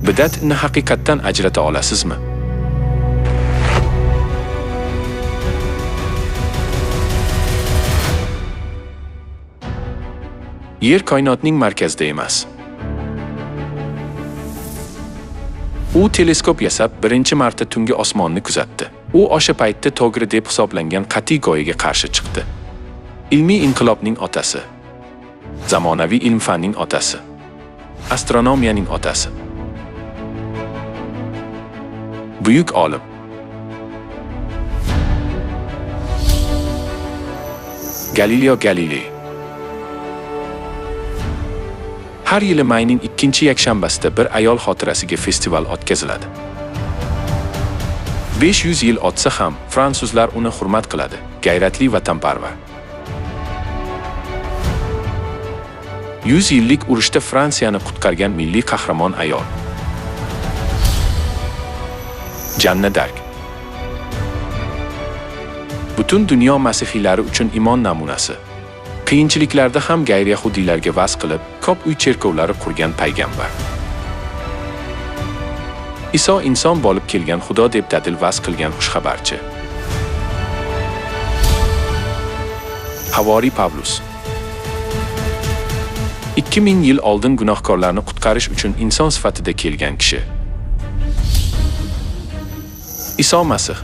Bidatni haqiqatdan ajrata olasizmi? Yer koinotning markazida emas. U teleskop yasab birinchi marta tungi osmonni kuzatdi. U o'sha paytda to'g'ri deb hisoblangan qat'iy g'oyaga qarshi chiqdi. Ilmiy inqilobning otasi, zamonaviy ilm-fanning otasi, astronomiyaning otasi. Buyuk olim. Galileo Galilei. Har yili mayning 2-yakshanbasida bir ayol xotirasiga festival o'tkaziladi. 500 yil o'tsa ham fransuzlar uni hurmat qiladi, g'ayratli vatanparvar. 100 yillik urushda Fransiyani qutqargan milliy qahramon ayol. Janna Dark. Butun dunyo masihiylari uchun imon namunasi. Qiyinchiliklarda ham g'ayri-yahudiylarga va'z qilib, ko'p uy cherkovlari qurgan payg'ambar. Iso inson bo'lib kelgan Xudo deb dadil va'z qilgan xushxabarchi. Havoriy Pavlus. 2000 yil oldin gunohkorlarni qutqarish uchun inson sifatida kelgan kishi. Iso Masih.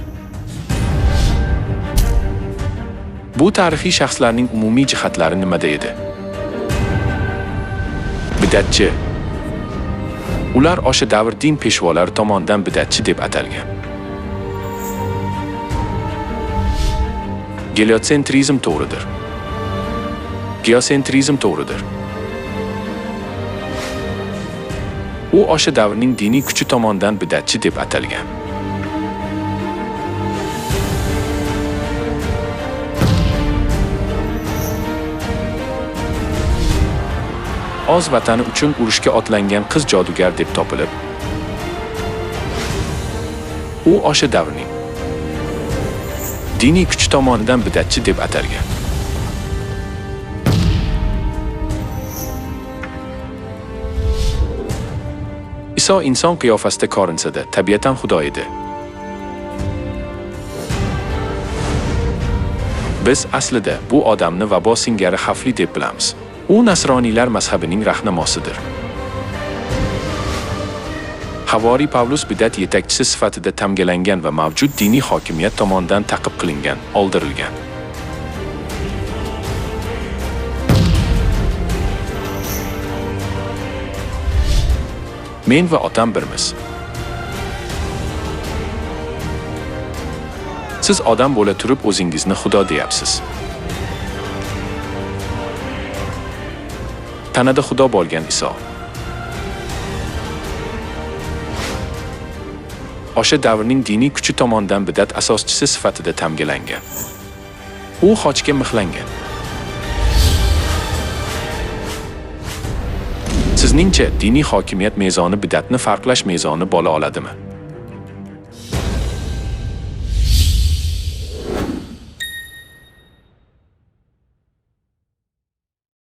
Bu tarixiy shaxslarning umumiy jihatlari nimada edi? Bidatchi. Ular o'sha davr din peshvolari tomonidan bidatchi deb atalgan. Geliocentrizm to'g'ridir. Geocentrizm to'g'ridir. U o'sha davrning diniy kuchi tomonidan bidatchi deb atalgan. O'z vatani uchun urushga otlangan qiz jodugar deb topilib, u o'sha davrning diniy kuchi tomonidan bidatchi deb atalgan. Iso inson qiyofasida ko'rinsa-da, tabiatan Xudo edi. Biz aslida bu odamni vabo singari xavfli deb bilamiz. U nasroniylar mazhabining rahnamosidir. Havoriy Pavlus bidat yetakchisi sifatida tamgalangan va mavjud diniy hokimiyat tomonidan ta'qib qilingan, oldirilgan. Men va otam birmiz. Siz odam bo'la turib o'zingizni Xudo deyapsiz. Tanada Xudo bo'lgan Iso. O'sha davrning diniy kuchi tomonidan bidat asoschisi sifatida tamgalangan. U xochga mixlangan. Sizningcha diniy hokimiyat mezoni bidatni farqlash mezoni bo'la oladimi?